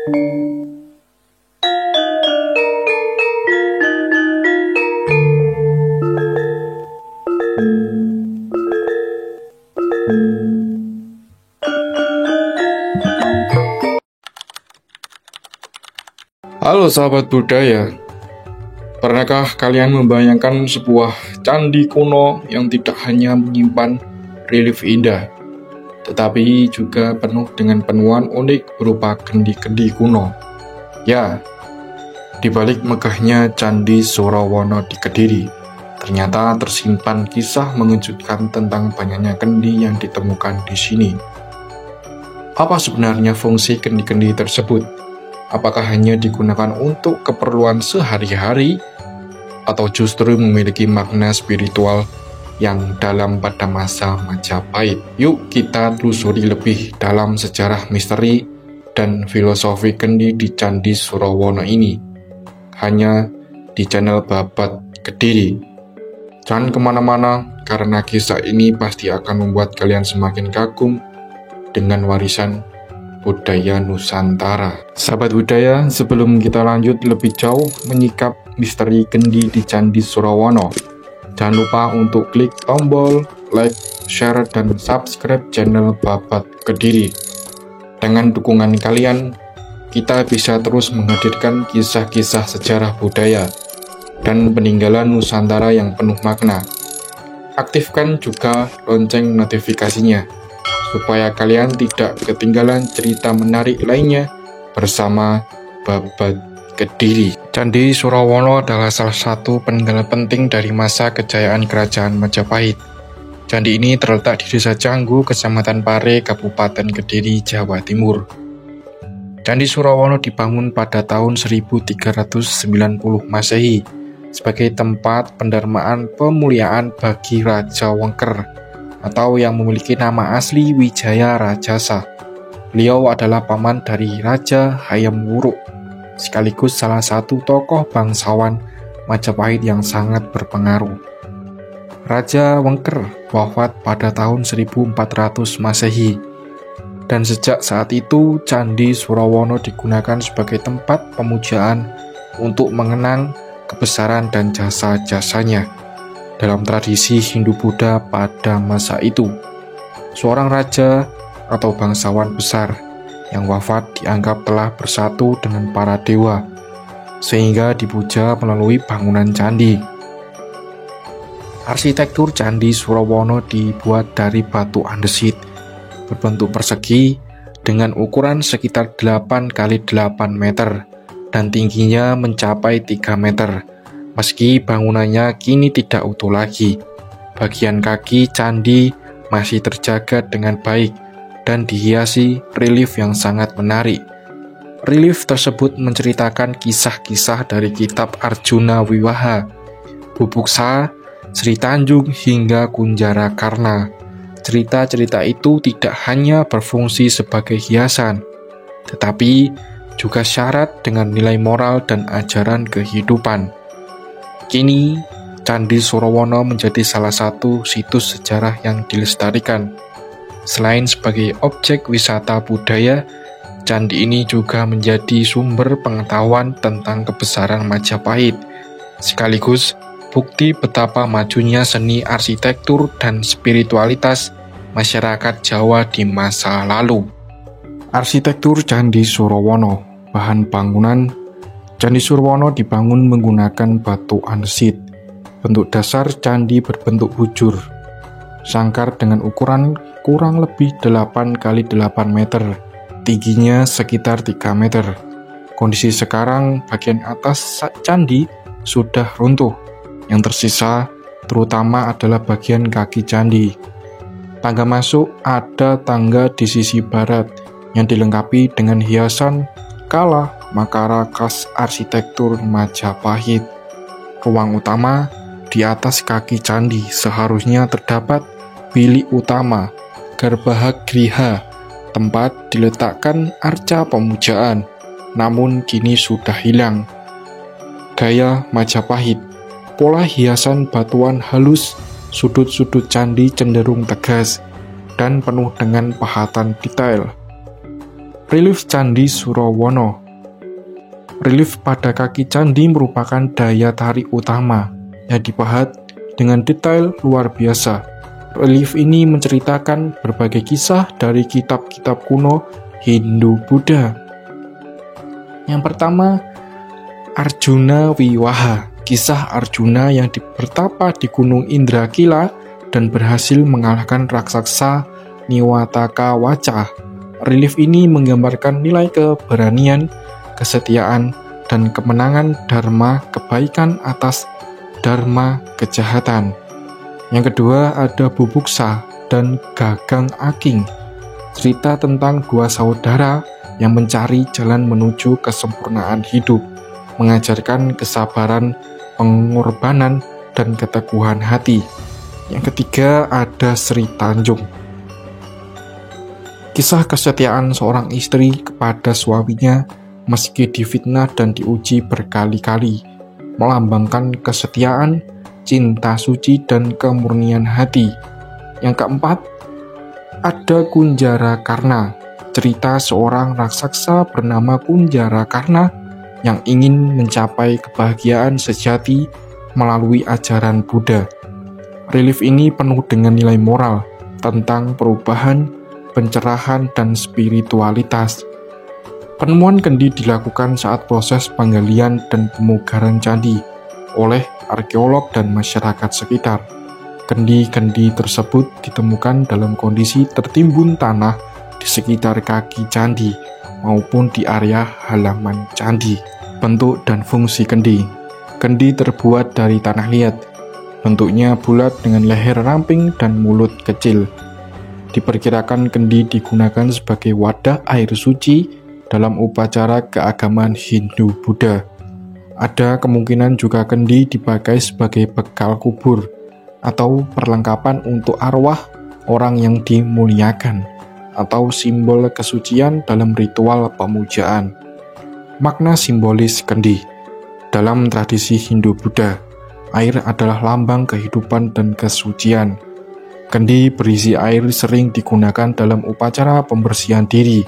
Halo sahabat budaya, pernahkah kalian membayangkan sebuah candi kuno yang tidak hanya menyimpan relief indah, tetapi juga penuh dengan penemuan unik berupa kendi-kendi kuno? Ya, di balik megahnya Candi Surawono di Kediri, ternyata tersimpan kisah mengejutkan tentang banyaknya kendi yang ditemukan di sini. Apa sebenarnya fungsi kendi-kendi tersebut? Apakah hanya digunakan untuk keperluan sehari-hari, atau justru memiliki makna spiritual yang dalam pada masa Majapahit? Yuk kita telusuri lebih dalam sejarah misteri dan filosofi kendi di Candi Surawono ini, hanya di channel Babat Kediri. Jangan kemana-mana, karena kisah ini pasti akan membuat kalian semakin kagum dengan warisan budaya Nusantara. Sahabat budaya, sebelum kita lanjut lebih jauh menyikap misteri kendi di Candi Surawono, jangan lupa untuk klik tombol like, share, dan subscribe channel Babat Kediri. Dengan dukungan kalian, kita bisa terus menghadirkan kisah-kisah sejarah budaya dan peninggalan Nusantara yang penuh makna. Aktifkan juga lonceng notifikasinya, supaya kalian tidak ketinggalan cerita menarik lainnya bersama Babat Kediri. Candi Surawono adalah salah satu peninggalan penting dari masa kejayaan Kerajaan Majapahit. Candi ini terletak di Desa Canggu, Kecamatan Pare, Kabupaten Kediri, Jawa Timur. Candi Surawono dibangun pada tahun 1390 Masehi sebagai tempat pendarmaan pemuliaan bagi Raja Wengker, atau yang memiliki nama asli Wijaya Rajasa. Beliau adalah paman dari Raja Hayam Wuruk, sekaligus salah satu tokoh bangsawan Majapahit yang sangat berpengaruh. Raja Wengker wafat pada tahun 1400 Masehi, dan sejak saat itu Candi Surawono digunakan sebagai tempat pemujaan untuk mengenang kebesaran dan jasa-jasanya. Dalam tradisi Hindu-Buddha pada masa itu, seorang raja atau bangsawan besar yang wafat dianggap telah bersatu dengan para dewa, sehingga dipuja melalui bangunan candi. Arsitektur Candi Surawono dibuat dari batu andesit berbentuk persegi dengan ukuran sekitar 8 x 8 meter dan tingginya mencapai 3 meter. Meski bangunannya kini tidak utuh lagi, bagian kaki candi masih terjaga dengan baik dan dihiasi relief yang sangat menarik. Relief tersebut menceritakan kisah-kisah dari kitab Arjuna Wiwaha, Bubuksa, Sri Tanjung, hingga Kunjara Karna. Cerita-cerita itu tidak hanya berfungsi sebagai hiasan, tetapi juga syarat dengan nilai moral dan ajaran kehidupan. Kini, Candi Surawono menjadi salah satu situs sejarah yang dilestarikan. Selain sebagai objek wisata budaya, candi ini juga menjadi sumber pengetahuan tentang kebesaran Majapahit, sekaligus bukti betapa majunya seni arsitektur dan spiritualitas masyarakat Jawa di masa lalu. Arsitektur Candi Surawono. Bahan bangunan Candi Surawono dibangun menggunakan batu andesit. Bentuk dasar candi berbentuk bujur, sangkar dengan ukuran kurang lebih 8 x 8 meter, tingginya sekitar 3 meter. Kondisi sekarang bagian atas candi sudah runtuh, yang tersisa terutama adalah bagian kaki candi. Tangga masuk ada tangga di sisi barat yang dilengkapi dengan hiasan kala makara khas arsitektur Majapahit. Ruang utama di atas kaki candi seharusnya terdapat bilik utama, Garbahagriha, tempat diletakkan arca pemujaan, namun kini sudah hilang. Gaya Majapahit. Pola hiasan batuan halus, sudut-sudut candi cenderung tegas dan penuh dengan pahatan detail. Relief Candi Surawono. Relief pada kaki candi merupakan daya tarik utama yang dipahat dengan detail luar biasa. Relief ini menceritakan berbagai kisah dari kitab-kitab kuno Hindu-Buddha. Yang pertama, Arjuna Wiwaha. Kisah Arjuna yang bertapa di Gunung Indrakila dan berhasil mengalahkan raksasa Niwataka Waca. Relief ini menggambarkan nilai keberanian, kesetiaan, dan kemenangan dharma kebaikan atas dharma kejahatan. Yang kedua ada Bubuksa dan Gagang Aking. Cerita tentang dua saudara yang mencari jalan menuju kesempurnaan hidup, mengajarkan kesabaran, pengorbanan, dan keteguhan hati. Yang ketiga ada Sri Tanjung. Kisah kesetiaan seorang istri kepada suaminya meski difitnah dan diuji berkali-kali, melambangkan kesetiaan, cinta suci, dan kemurnian hati. Yang keempat, ada Kunjara Karna. Cerita seorang raksasa bernama Kunjara Karna yang ingin mencapai kebahagiaan sejati melalui ajaran Buddha. Relief ini penuh dengan nilai moral tentang perubahan, pencerahan, dan spiritualitas. Penemuan kendi dilakukan saat proses penggalian dan pemugaran candi oleh arkeolog dan masyarakat sekitar. Kendi-kendi tersebut ditemukan dalam kondisi tertimbun tanah di sekitar kaki candi maupun di area halaman candi. Bentuk dan fungsi kendi. Kendi terbuat dari tanah liat. Bentuknya bulat dengan leher ramping dan mulut kecil. Diperkirakan kendi digunakan sebagai wadah air suci dalam upacara keagamaan Hindu-Buddha. Ada kemungkinan juga kendi dipakai sebagai bekal kubur atau perlengkapan untuk arwah orang yang dimuliakan atau simbol kesucian dalam ritual pemujaan. Makna simbolis kendi. Dalam tradisi Hindu-Buddha, air adalah lambang kehidupan dan kesucian. Kendi berisi air sering digunakan dalam upacara pembersihan diri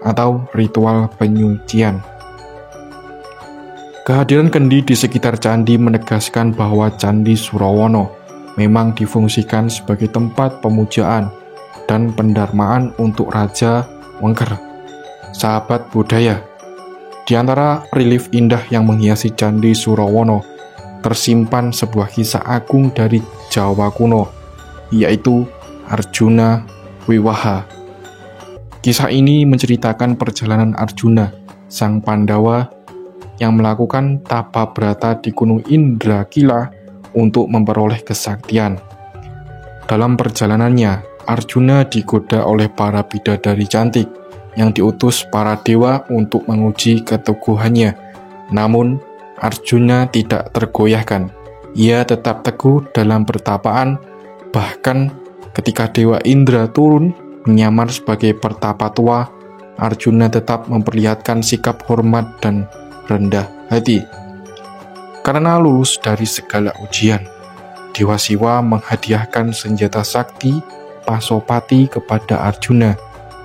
atau ritual penyucian. Kehadiran kendi di sekitar candi menegaskan bahwa Candi Surawono memang difungsikan sebagai tempat pemujaan dan pendarmaan untuk Raja Wengker. Sahabat budaya, di antara relief indah yang menghiasi Candi Surawono tersimpan sebuah kisah agung dari Jawa kuno, yaitu Arjuna Wiwaha. Kisah ini menceritakan perjalanan Arjuna, sang Pandawa, yang melakukan tapa brata di Gunung Indrakila untuk memperoleh kesaktian. Dalam perjalanannya, Arjuna digoda oleh para bidadari cantik yang diutus para dewa untuk menguji keteguhannya. Namun, Arjuna tidak tergoyahkan. Ia tetap teguh dalam pertapaan. Bahkan ketika Dewa Indra turun menyamar sebagai pertapa tua, Arjuna tetap memperlihatkan sikap hormat dan rendah hati. Karena lulus dari segala ujian, Dewa Siwa menghadiahkan senjata sakti Pasopati kepada Arjuna.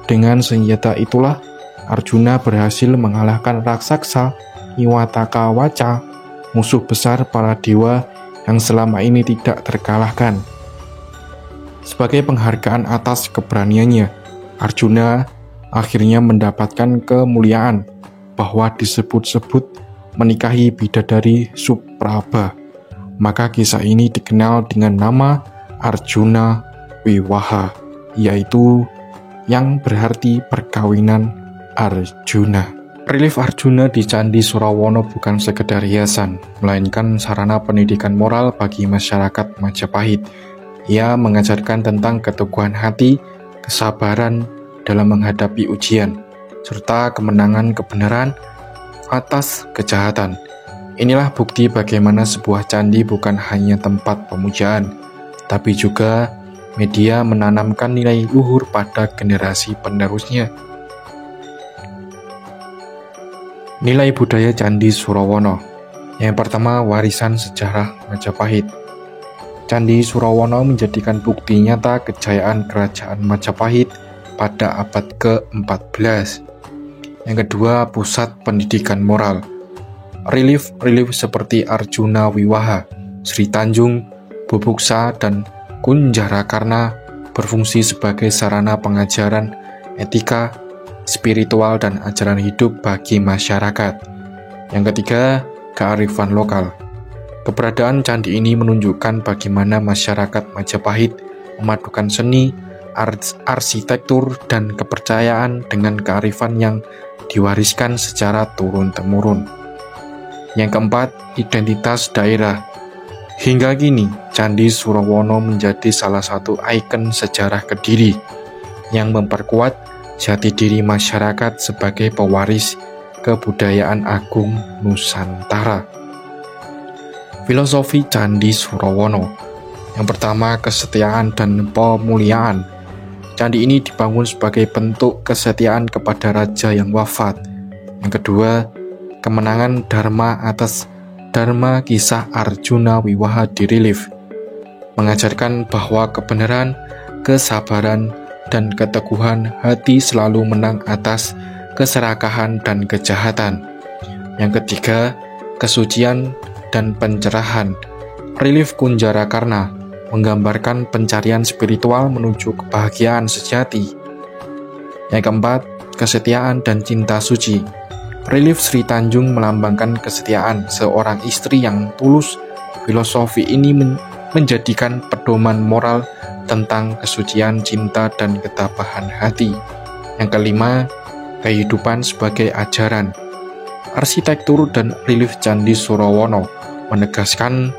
Dengan senjata itulah Arjuna berhasil mengalahkan raksasa Niwataka Waca, musuh besar para dewa yang selama ini tidak terkalahkan. Sebagai penghargaan atas keberaniannya, Arjuna akhirnya mendapatkan kemuliaan bahwa disebut-sebut menikahi bidadari Supraba. Maka kisah ini dikenal dengan nama Arjuna Wiwaha, yaitu yang berarti perkawinan Arjuna. Relief Arjuna di Candi Surawono bukan sekedar hiasan, melainkan sarana pendidikan moral bagi masyarakat Majapahit. Ia mengajarkan tentang keteguhan hati, kesabaran dalam menghadapi ujian, serta kemenangan kebenaran atas kejahatan. Inilah bukti bagaimana sebuah candi bukan hanya tempat pemujaan, tapi juga media menanamkan nilai luhur pada generasi penerusnya. Nilai budaya Candi Surawono. Yang pertama, warisan sejarah Majapahit. Candi Surawono menjadikan bukti nyata kejayaan kerajaan Majapahit pada abad ke-14. Yang kedua, pusat pendidikan moral. Relief seperti Arjuna Wiwaha, Sri Tanjung, Bubuksa, dan Kunjarakarna berfungsi sebagai sarana pengajaran etika, spiritual, dan ajaran hidup bagi masyarakat. Yang ketiga, kearifan lokal. Keberadaan candi ini menunjukkan bagaimana masyarakat Majapahit memadukan seni, arsitektur, dan kepercayaan dengan kearifan yang diwariskan secara turun-temurun. Yang keempat, identitas daerah. Hingga kini, Candi Surawono menjadi salah satu ikon sejarah Kediri yang memperkuat jati diri masyarakat sebagai pewaris kebudayaan agung Nusantara. Filosofi Candi Surawono. Yang pertama, kesetiaan dan pemuliaan. Candi ini dibangun sebagai bentuk kesetiaan kepada raja yang wafat. Yang kedua, kemenangan Dharma atas Dharma kisah Arjuna Wiwaha di relief, mengajarkan bahwa kebenaran, kesabaran, dan keteguhan hati selalu menang atas keserakahan dan kejahatan. Yang ketiga, kesucian dan pencerahan. Relief Kunjarakarna menggambarkan pencarian spiritual menuju kebahagiaan sejati. Yang keempat, kesetiaan dan cinta suci. Relief Sri Tanjung melambangkan kesetiaan seorang istri yang tulus. Filosofi ini menjadikan pedoman moral tentang kesucian, cinta, dan ketabahan hati. Yang kelima, kehidupan sebagai ajaran. Arsitektur dan relief Candi Surawono menegaskan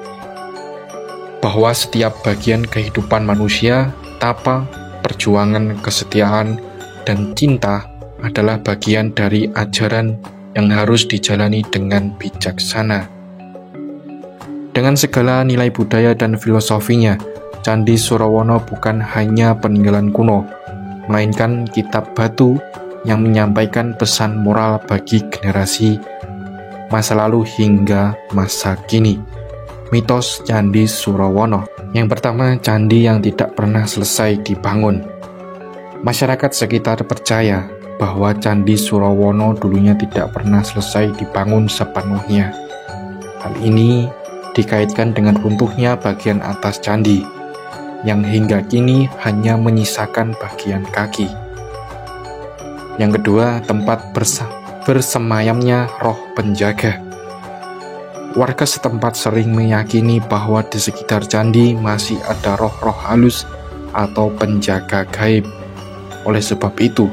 bahwa setiap bagian kehidupan manusia, tapa, perjuangan, kesetiaan, dan cinta adalah bagian dari ajaran yang harus dijalani dengan bijaksana. Dengan segala nilai budaya dan filosofinya, Candi Surawono bukan hanya peninggalan kuno, melainkan kitab batu yang menyampaikan pesan moral bagi generasi masa lalu hingga masa kini. Mitos Candi Surawono. Yang pertama, candi yang tidak pernah selesai dibangun. Masyarakat sekitar percaya bahwa Candi Surawono dulunya tidak pernah selesai dibangun sepenuhnya. Hal ini dikaitkan dengan runtuhnya bagian atas candi, yang hingga kini hanya menyisakan bagian kaki. Yang kedua, tempat bersemayamnya roh penjaga. Warga setempat sering meyakini bahwa di sekitar candi masih ada roh-roh halus atau penjaga gaib. Oleh sebab itu,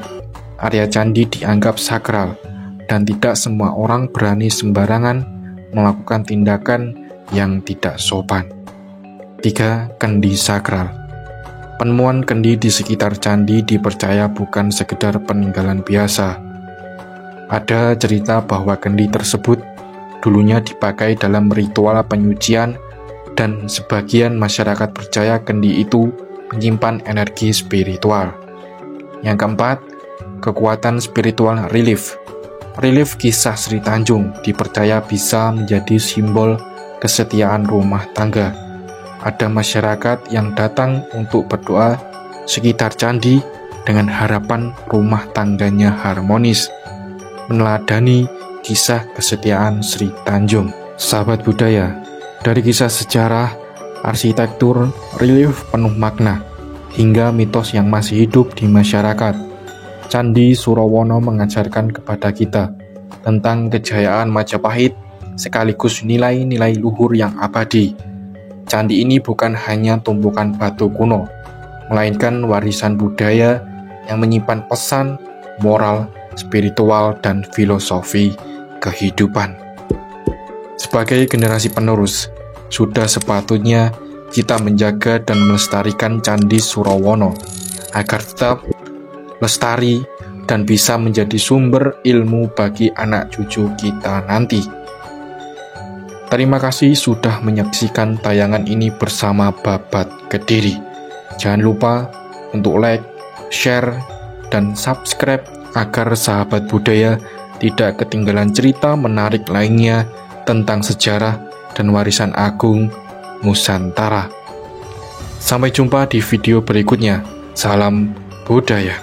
area candi dianggap sakral dan tidak semua orang berani sembarangan melakukan tindakan yang tidak sopan. 3. Kendi sakral. Penemuan kendi di sekitar candi dipercaya bukan sekedar peninggalan biasa. Ada cerita bahwa kendi tersebut dulunya dipakai dalam ritual penyucian, dan sebagian masyarakat percaya kendi itu menyimpan energi spiritual. Yang keempat, kekuatan spiritual relief. Relief kisah Sri Tanjung dipercaya bisa menjadi simbol kesetiaan rumah tangga. Ada masyarakat yang datang untuk berdoa sekitar candi dengan harapan rumah tangganya harmonis, meneladani kisah kesetiaan Sri Tanjung. Sahabat budaya, dari kisah sejarah, arsitektur, relief penuh makna, hingga mitos yang masih hidup di masyarakat, Candi Surawono mengajarkan kepada kita tentang kejayaan Majapahit sekaligus nilai-nilai luhur yang abadi. Candi ini bukan hanya tumpukan batu kuno, melainkan warisan budaya yang menyimpan pesan, moral, spiritual, dan filosofi kehidupan. Sebagai generasi penerus, sudah sepatutnya kita menjaga dan melestarikan Candi Surawono agar tetap lestari dan bisa menjadi sumber ilmu bagi anak cucu kita nanti. Terima kasih sudah menyaksikan tayangan ini bersama Babat Kediri. Jangan lupa untuk like, share, dan subscribe agar sahabat budaya tidak ketinggalan cerita menarik lainnya tentang sejarah dan warisan agung Nusantara. Sampai jumpa di video berikutnya. Salam budaya.